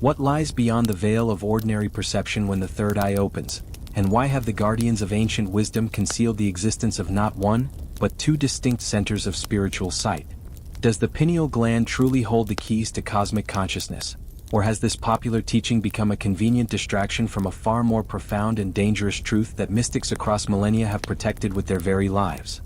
What lies beyond the veil of ordinary perception when the third eye opens, and why have the guardians of ancient wisdom concealed the existence of not one, but two distinct centers of spiritual sight? Does the pineal gland truly hold the keys to cosmic consciousness, or has this popular teaching become a convenient distraction from a far more profound and dangerous truth that mystics across millennia have protected with their very lives?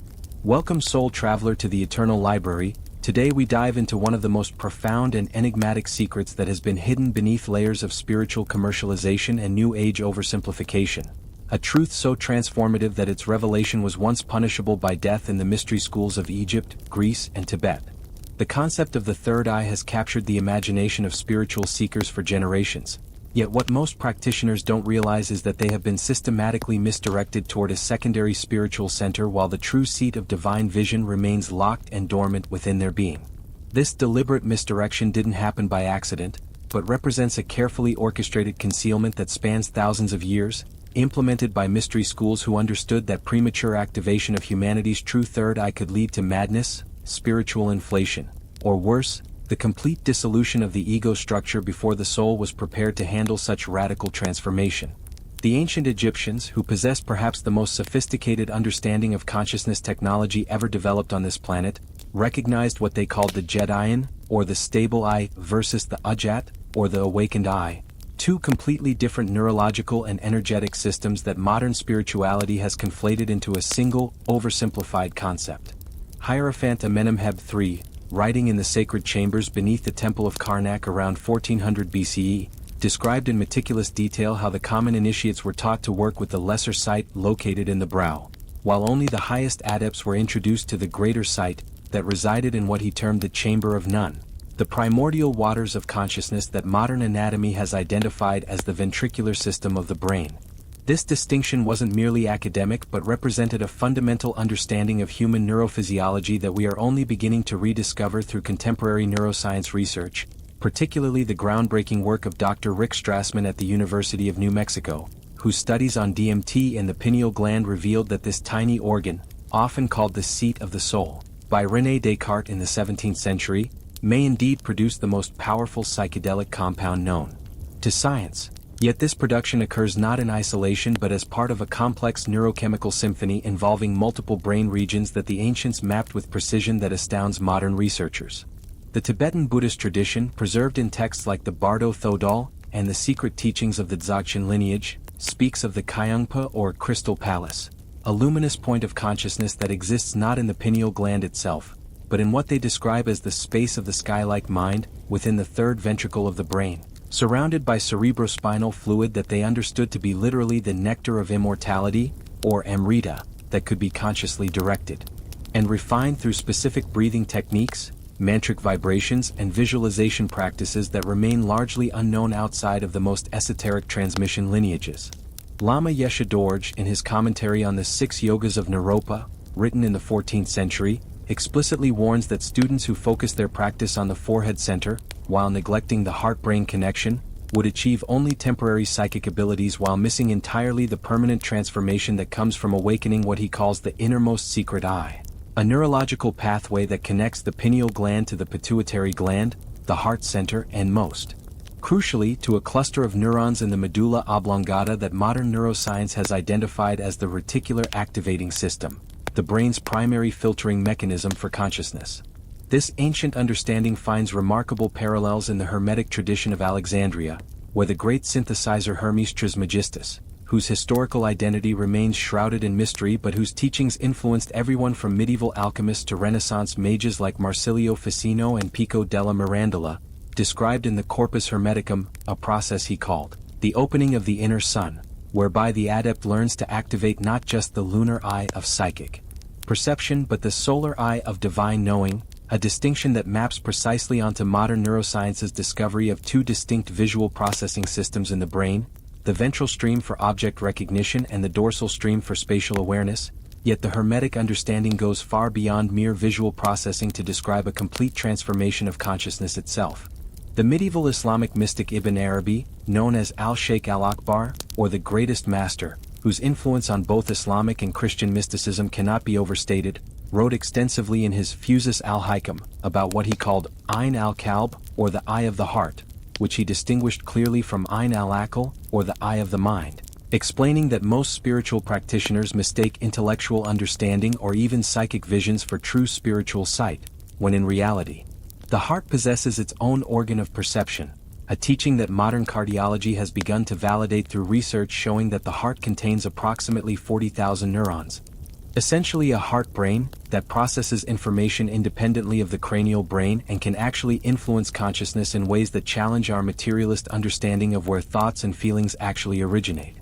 Welcome, soul traveler, to the Eternal Library. Today we dive into one of the most profound and enigmatic secrets that has been hidden beneath layers of spiritual commercialization and New Age oversimplification. A truth so transformative that its revelation was once punishable by death in the mystery schools of Egypt, Greece, and Tibet. The concept of the third eye has captured the imagination of spiritual seekers for generations. Yet what most practitioners don't realize is that they have been systematically misdirected toward a secondary spiritual center while the true seat of divine vision remains locked and dormant within their being. This deliberate misdirection didn't happen by accident, but represents a carefully orchestrated concealment that spans thousands of years, implemented by mystery schools who understood that premature activation of humanity's true third eye could lead to madness, spiritual inflation, or worse, the complete dissolution of the ego structure before the soul was prepared to handle such radical transformation. The ancient Egyptians, who possessed perhaps the most sophisticated understanding of consciousness technology ever developed on this planet, recognized what they called the Jedian, or the stable eye, versus the Ajat, or the awakened eye, two completely different neurological and energetic systems that modern spirituality has conflated into a single, oversimplified concept. Hierophant Amenemheb III, writing in the sacred chambers beneath the Temple of Karnak around 1400 BCE, described in meticulous detail how the common initiates were taught to work with the lesser sight located in the brow, while only the highest adepts were introduced to the greater sight that resided in what he termed the Chamber of None, the primordial waters of consciousness that modern anatomy has identified as the ventricular system of the brain. This distinction wasn't merely academic but represented a fundamental understanding of human neurophysiology that we are only beginning to rediscover through contemporary neuroscience research, particularly the groundbreaking work of Dr. Rick Strassman at the University of New Mexico, whose studies on DMT and the pineal gland revealed that this tiny organ, often called the seat of the soul, by René Descartes in the 17th century, may indeed produce the most powerful psychedelic compound known to science. Yet this production occurs not in isolation but as part of a complex neurochemical symphony involving multiple brain regions that the ancients mapped with precision that astounds modern researchers. The Tibetan Buddhist tradition, preserved in texts like the Bardo Thodol and the secret teachings of the Dzogchen lineage, speaks of the Kyungpa or crystal palace, a luminous point of consciousness that exists not in the pineal gland itself, but in what they describe as the space of the sky-like mind, within the third ventricle of the brain, surrounded by cerebrospinal fluid that they understood to be literally the nectar of immortality, or amrita, that could be consciously directed and refined through specific breathing techniques, mantric vibrations, and visualization practices that remain largely unknown outside of the most esoteric transmission lineages. Lama Yeshe Dorje, in his commentary on the 6 Yogas of Naropa, written in the 14th century, explicitly warns that students who focus their practice on the forehead center, while neglecting the heart-brain connection, would achieve only temporary psychic abilities while missing entirely the permanent transformation that comes from awakening what he calls the innermost secret eye, a neurological pathway that connects the pineal gland to the pituitary gland, the heart center, and most crucially to a cluster of neurons in the medulla oblongata that modern neuroscience has identified as the reticular activating system, the brain's primary filtering mechanism for consciousness. This ancient understanding finds remarkable parallels in the Hermetic tradition of Alexandria, where the great synthesizer Hermes Trismegistus, whose historical identity remains shrouded in mystery but whose teachings influenced everyone from medieval alchemists to Renaissance mages like Marsilio Ficino and Pico della Mirandola, described in the Corpus Hermeticum, a process he called the opening of the inner sun, whereby the adept learns to activate not just the lunar eye of psychic perception but the solar eye of divine knowing, a distinction that maps precisely onto modern neuroscience's discovery of two distinct visual processing systems in the brain, the ventral stream for object recognition and the dorsal stream for spatial awareness. Yet the Hermetic understanding goes far beyond mere visual processing to describe a complete transformation of consciousness itself. The medieval Islamic mystic Ibn Arabi, known as al-Shaykh al-Akbar, or the Greatest Master, whose influence on both Islamic and Christian mysticism cannot be overstated, wrote extensively in his Fusus al-Hikam about what he called Ayn al-Kalb, or the eye of the heart, which he distinguished clearly from Ain al-Aql, or the eye of the mind, explaining that most spiritual practitioners mistake intellectual understanding or even psychic visions for true spiritual sight, when in reality, the heart possesses its own organ of perception, a teaching that modern cardiology has begun to validate through research showing that the heart contains approximately 40,000 neurons. Essentially a heart brain that processes information independently of the cranial brain and can actually influence consciousness in ways that challenge our materialist understanding of where thoughts and feelings actually originate.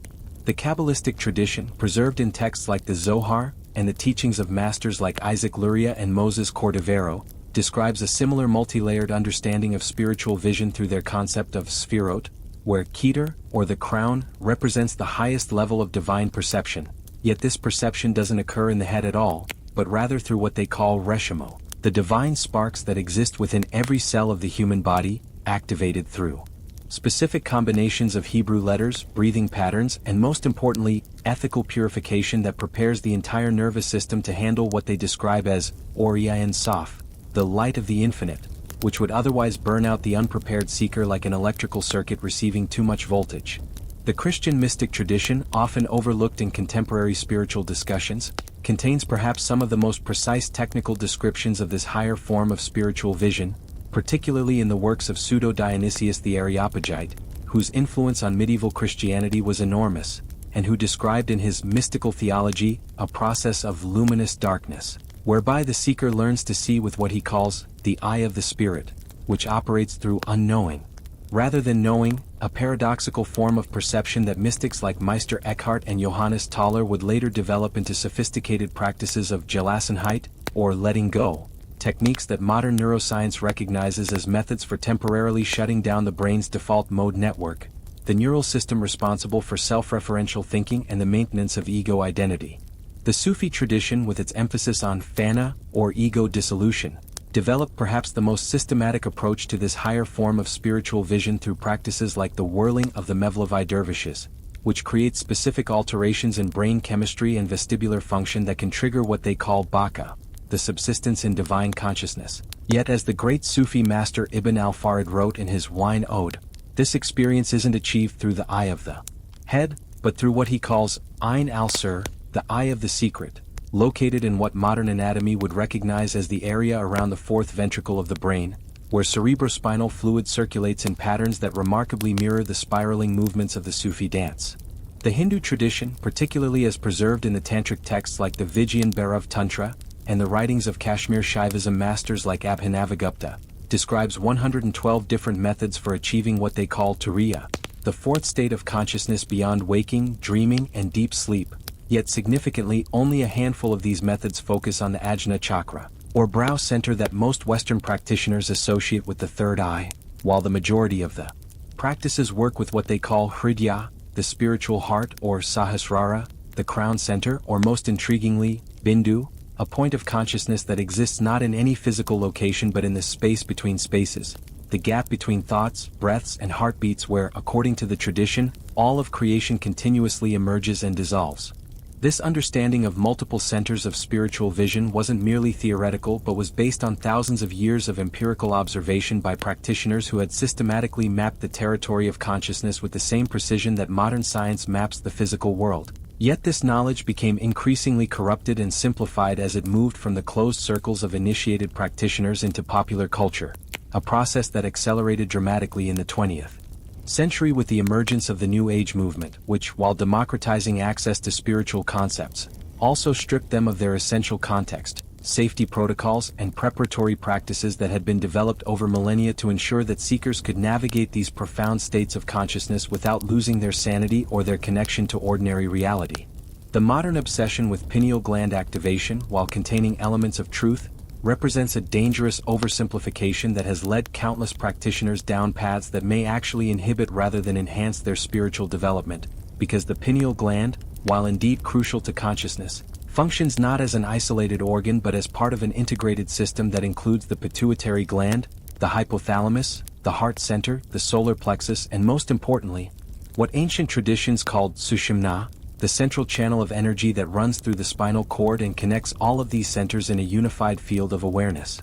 The Kabbalistic tradition, preserved in texts like the Zohar, and the teachings of masters like Isaac Luria and Moses Cordovero, describes a similar multi-layered understanding of spiritual vision through their concept of sphirot, where Keter, or the crown, represents the highest level of divine perception, yet this perception doesn't occur in the head at all, but rather through what they call reshimo, the divine sparks that exist within every cell of the human body, activated through specific combinations of Hebrew letters, breathing patterns, and most importantly, ethical purification that prepares the entire nervous system to handle what they describe as Oriya and Saf, the light of the infinite, which would otherwise burn out the unprepared seeker like an electrical circuit receiving too much voltage. The Christian mystic tradition, often overlooked in contemporary spiritual discussions, contains perhaps some of the most precise technical descriptions of this higher form of spiritual vision, particularly in the works of Pseudo-Dionysius the Areopagite, whose influence on medieval Christianity was enormous, and who described in his mystical theology a process of luminous darkness, whereby the seeker learns to see with what he calls the eye of the spirit, which operates through unknowing, rather than knowing, a paradoxical form of perception that mystics like Meister Eckhart and Johannes Thaler would later develop into sophisticated practices of Gelassenheit, or letting go, techniques that modern neuroscience recognizes as methods for temporarily shutting down the brain's default mode network, the neural system responsible for self-referential thinking and the maintenance of ego identity. The Sufi tradition, with its emphasis on fana, or ego dissolution, developed perhaps the most systematic approach to this higher form of spiritual vision through practices like the whirling of the Mevlevi dervishes, which creates specific alterations in brain chemistry and vestibular function that can trigger what they call baka, the subsistence in divine consciousness. Yet as the great Sufi master Ibn al-Farid wrote in his Wine Ode, this experience isn't achieved through the eye of the head, but through what he calls Ain al-Sir, the eye of the secret, located in what modern anatomy would recognize as the area around the fourth ventricle of the brain, where cerebrospinal fluid circulates in patterns that remarkably mirror the spiraling movements of the Sufi dance. The Hindu tradition, particularly as preserved in the tantric texts like the Vijnayan Bhairav Tantra, and the writings of Kashmir Shaivism masters like Abhinavagupta, describes 112 different methods for achieving what they call turiya, the fourth state of consciousness beyond waking, dreaming, and deep sleep. Yet significantly, only a handful of these methods focus on the Ajna chakra, or brow center that most Western practitioners associate with the third eye, while the majority of the practices work with what they call Hridaya, the spiritual heart, or Sahasrara, the crown center, or most intriguingly, Bindu, a point of consciousness that exists not in any physical location but in the space between spaces, the gap between thoughts, breaths, and heartbeats where, according to the tradition, all of creation continuously emerges and dissolves. This understanding of multiple centers of spiritual vision wasn't merely theoretical but was based on thousands of years of empirical observation by practitioners who had systematically mapped the territory of consciousness with the same precision that modern science maps the physical world. Yet this knowledge became increasingly corrupted and simplified as it moved from the closed circles of initiated practitioners into popular culture, a process that accelerated dramatically in the 20th century with the emergence of the New Age movement, which, while democratizing access to spiritual concepts, also stripped them of their essential context, safety protocols, and preparatory practices that had been developed over millennia to ensure that seekers could navigate these profound states of consciousness without losing their sanity or their connection to ordinary reality. The modern obsession with pineal gland activation, while containing elements of truth, represents a dangerous oversimplification that has led countless practitioners down paths that may actually inhibit rather than enhance their spiritual development, because the pineal gland, while indeed crucial to consciousness, functions not as an isolated organ but as part of an integrated system that includes the pituitary gland, the hypothalamus, the heart center, the solar plexus, and most importantly, what ancient traditions called sushumna, the central channel of energy that runs through the spinal cord and connects all of these centers in a unified field of awareness.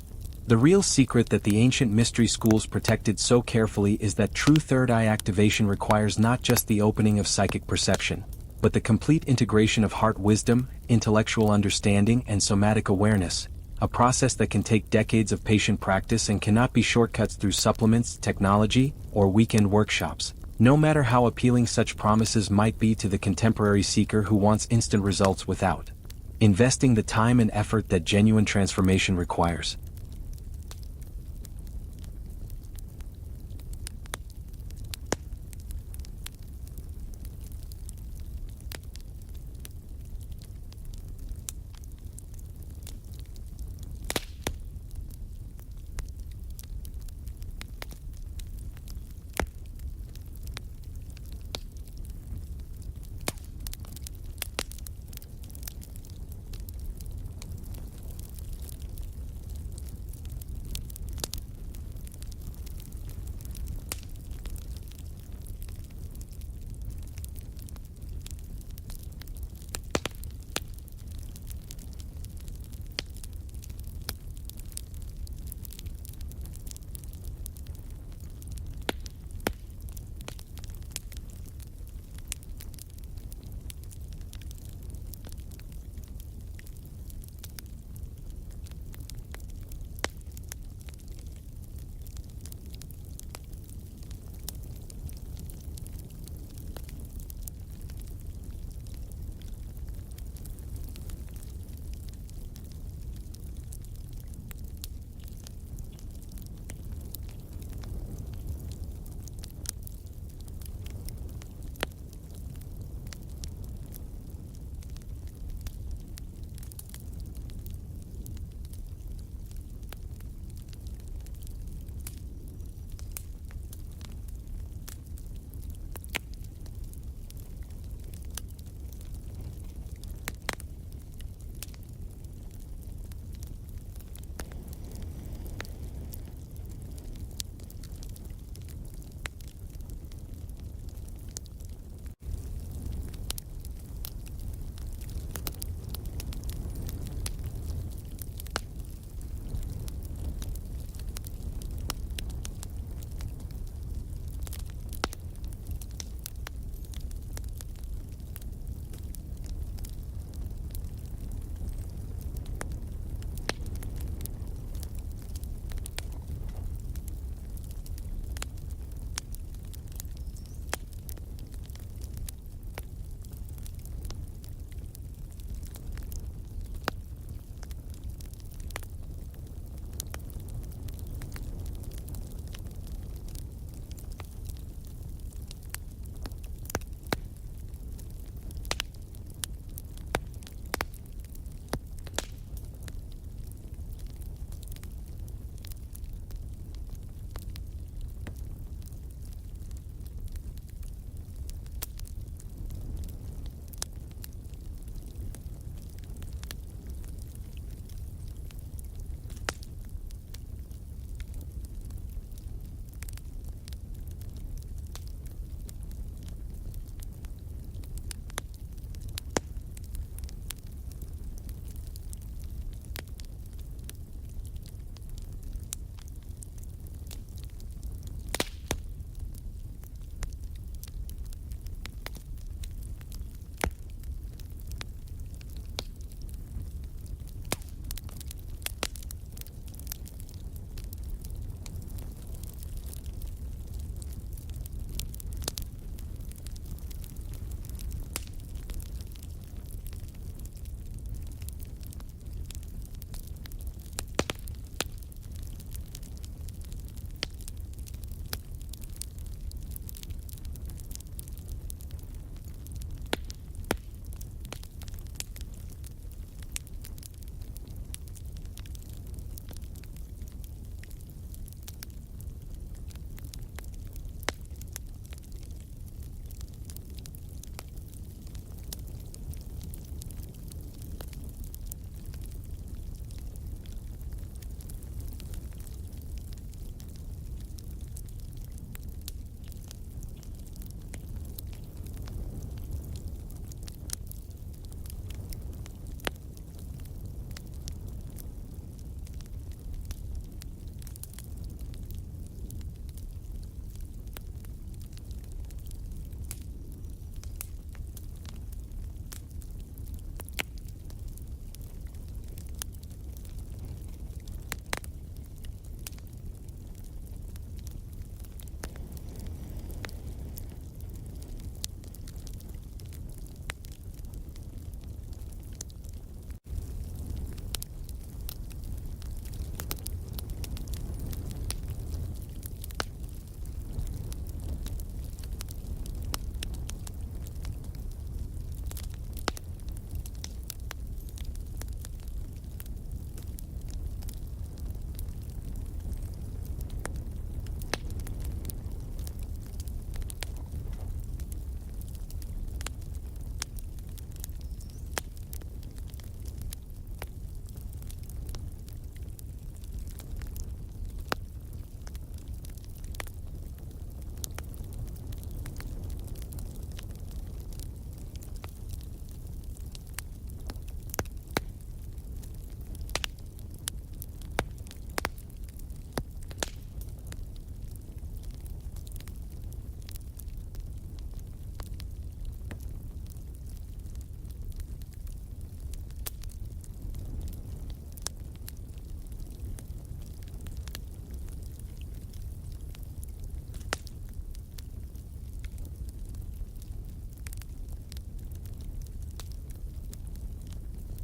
The real secret that the ancient mystery schools protected so carefully is that true third eye activation requires not just the opening of psychic perception, but the complete integration of heart wisdom, intellectual understanding and somatic awareness, a process that can take decades of patient practice and cannot be shortcuts through supplements, technology, or weekend workshops, no matter how appealing such promises might be to the contemporary seeker who wants instant results without investing the time and effort that genuine transformation requires.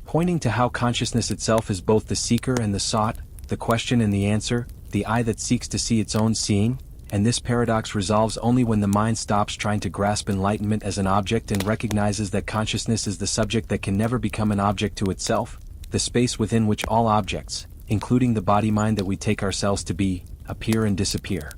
pointing to how consciousness itself is both the seeker and the sought, the question and the answer, the eye that seeks to see its own seeing, and this paradox resolves only when the mind stops trying to grasp enlightenment as an object and recognizes that consciousness is the subject that can never become an object to itself, the space within which all objects, including the body-mind that we take ourselves to be, appear and disappear.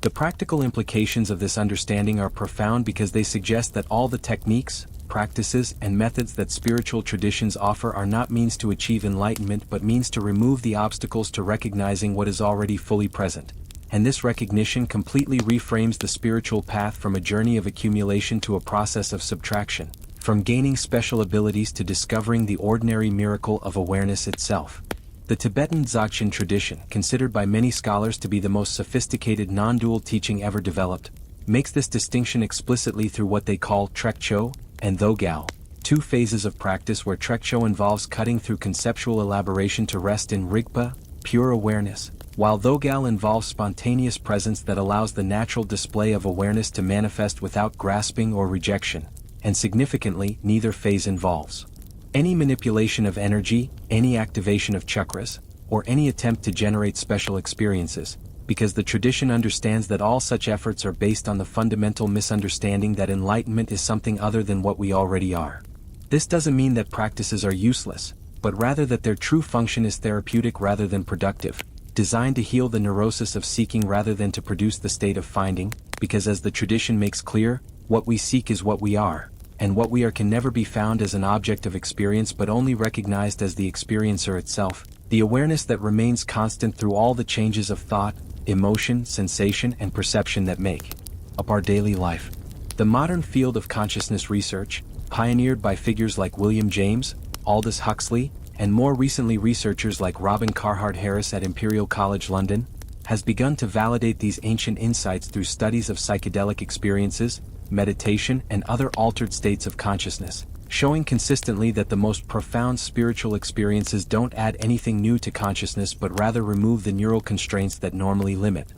The practical implications of this understanding are profound because they suggest that all the techniques, practices, and methods that spiritual traditions offer are not means to achieve enlightenment but means to remove the obstacles to recognizing what is already fully present. And this recognition completely reframes the spiritual path from a journey of accumulation to a process of subtraction, from gaining special abilities to discovering the ordinary miracle of awareness itself. The Tibetan Dzogchen tradition, considered by many scholars to be the most sophisticated non-dual teaching ever developed, makes this distinction explicitly through what they call Trekcho and Thogal, two phases of practice where Trekcho involves cutting through conceptual elaboration to rest in Rigpa, pure awareness, while Thogal involves spontaneous presence that allows the natural display of awareness to manifest without grasping or rejection, and significantly, neither phase involves any manipulation of energy, any activation of chakras, or any attempt to generate special experiences, because the tradition understands that all such efforts are based on the fundamental misunderstanding that enlightenment is something other than what we already are. This doesn't mean that practices are useless, but rather that their true function is therapeutic rather than productive, designed to heal the neurosis of seeking rather than to produce the state of finding, because as the tradition makes clear, what we seek is what we are, and what we are can never be found as an object of experience but only recognized as the experiencer itself, the awareness that remains constant through all the changes of thought, emotion, sensation, and perception that make up our daily life. The modern field of consciousness research, pioneered by figures like William James, Aldous Huxley, and more recently researchers like Robin Carhart Harris at Imperial College London, has begun to validate these ancient insights through studies of psychedelic experiences, meditation, and other altered states of consciousness, showing consistently that the most profound spiritual experiences don't add anything new to consciousness but rather remove the neural constraints that normally limit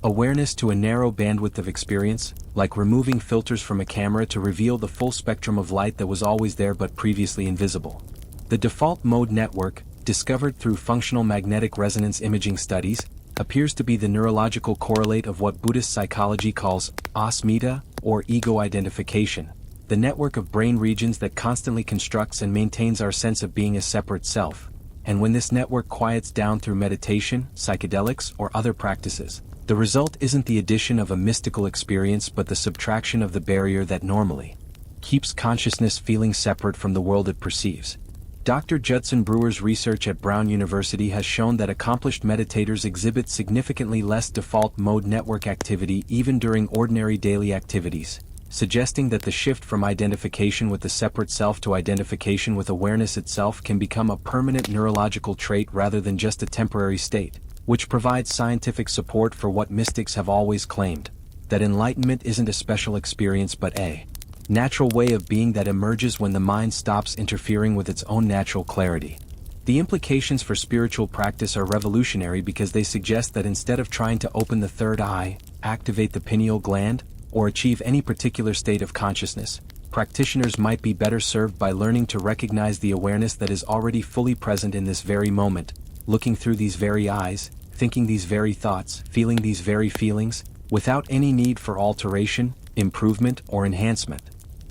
awareness to a narrow bandwidth of experience, like removing filters from a camera to reveal the full spectrum of light that was always there but previously invisible. The default mode network, discovered through functional magnetic resonance imaging studies, appears to be the neurological correlate of what Buddhist psychology calls asmita, or ego identification, the network of brain regions that constantly constructs and maintains our sense of being a separate self. And when this network quiets down through meditation, psychedelics, or other practices, the result isn't the addition of a mystical experience but the subtraction of the barrier that normally keeps consciousness feeling separate from the world it perceives. Dr. Judson Brewer's research at Brown University has shown that accomplished meditators exhibit significantly less default mode network activity even during ordinary daily activities, suggesting that the shift from identification with the separate self to identification with awareness itself can become a permanent neurological trait rather than just a temporary state, which provides scientific support for what mystics have always claimed, that enlightenment isn't a special experience but a natural way of being that emerges when the mind stops interfering with its own natural clarity. The implications for spiritual practice are revolutionary because they suggest that instead of trying to open the third eye, activate the pineal gland, or achieve any particular state of consciousness, practitioners might be better served by learning to recognize the awareness that is already fully present in this very moment, looking through these very eyes, thinking these very thoughts, feeling these very feelings, without any need for alteration, improvement, or enhancement.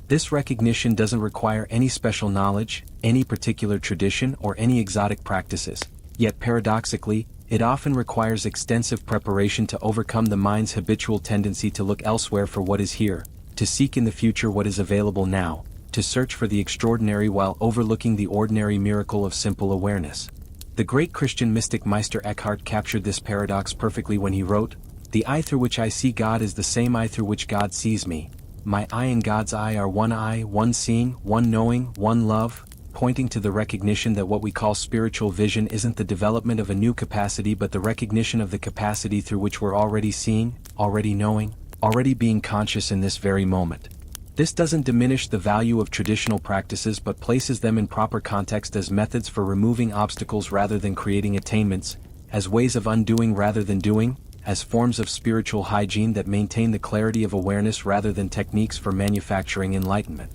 This recognition doesn't require any special knowledge, any particular tradition, or any exotic practices, yet paradoxically, it often requires extensive preparation to overcome the mind's habitual tendency to look elsewhere for what is here, to seek in the future what is available now, to search for the extraordinary while overlooking the ordinary miracle of simple awareness. The great Christian mystic Meister Eckhart captured this paradox perfectly when he wrote, "The eye through which I see God is the same eye through which God sees me. My eye and God's eye are one seeing, one knowing, one love," pointing to the recognition that what we call spiritual vision isn't the development of a new capacity but the recognition of the capacity through which we're already seeing, already knowing, already being conscious in this very moment. This doesn't diminish the value of traditional practices but places them in proper context as methods for removing obstacles rather than creating attainments, as ways of undoing rather than doing, as forms of spiritual hygiene that maintain the clarity of awareness rather than techniques for manufacturing enlightenment.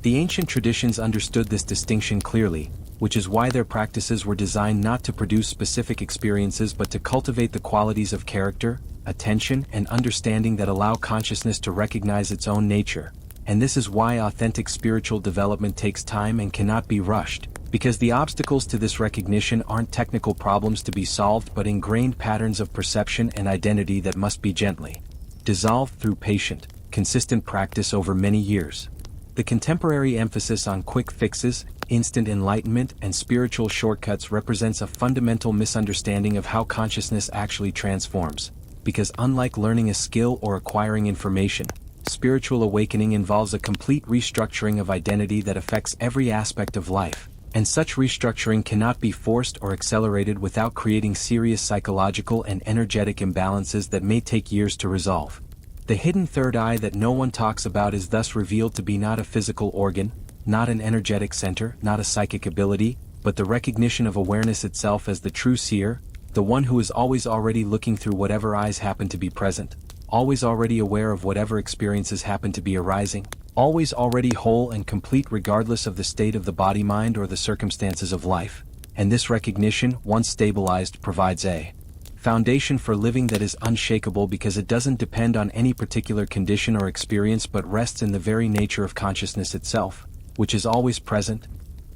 The ancient traditions understood this distinction clearly, which is why their practices were designed not to produce specific experiences but to cultivate the qualities of character, attention, and understanding that allow consciousness to recognize its own nature. And this is why authentic spiritual development takes time and cannot be rushed, because the obstacles to this recognition aren't technical problems to be solved but ingrained patterns of perception and identity that must be gently dissolved through patient, consistent practice over many years. The contemporary emphasis on quick fixes, instant enlightenment, and spiritual shortcuts represents a fundamental misunderstanding of how consciousness actually transforms, because unlike learning a skill or acquiring information, spiritual awakening involves a complete restructuring of identity that affects every aspect of life, and such restructuring cannot be forced or accelerated without creating serious psychological and energetic imbalances that may take years to resolve. The hidden third eye that no one talks about is thus revealed to be not a physical organ, not an energetic center, not a psychic ability, but the recognition of awareness itself as the true seer, the one who is always already looking through whatever eyes happen to be present, always already aware of whatever experiences happen to be arising, always already whole and complete regardless of the state of the body-mind or the circumstances of life. And this recognition, once stabilized, provides a foundation for living that is unshakable because it doesn't depend on any particular condition or experience but rests in the very nature of consciousness itself, which is always present,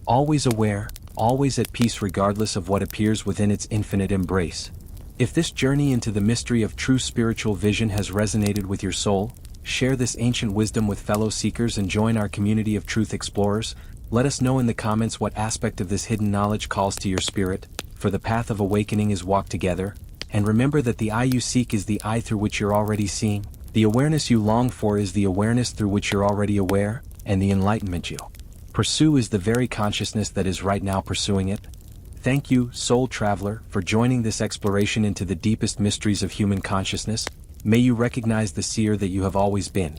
always aware, always at peace regardless of what appears within its infinite embrace. If this journey into the mystery of true spiritual vision has resonated with your soul, share this ancient wisdom with fellow seekers and join our community of truth explorers. Let us know in the comments what aspect of this hidden knowledge calls to your spirit, for the path of awakening is walked together, and remember that the eye you seek is the eye through which you're already seeing, the awareness you long for is the awareness through which you're already aware, and the enlightenment you pursue is the very consciousness that is right now pursuing it. Thank you, soul traveler, for joining this exploration into the deepest mysteries of human consciousness. May you recognize the seer that you have always been.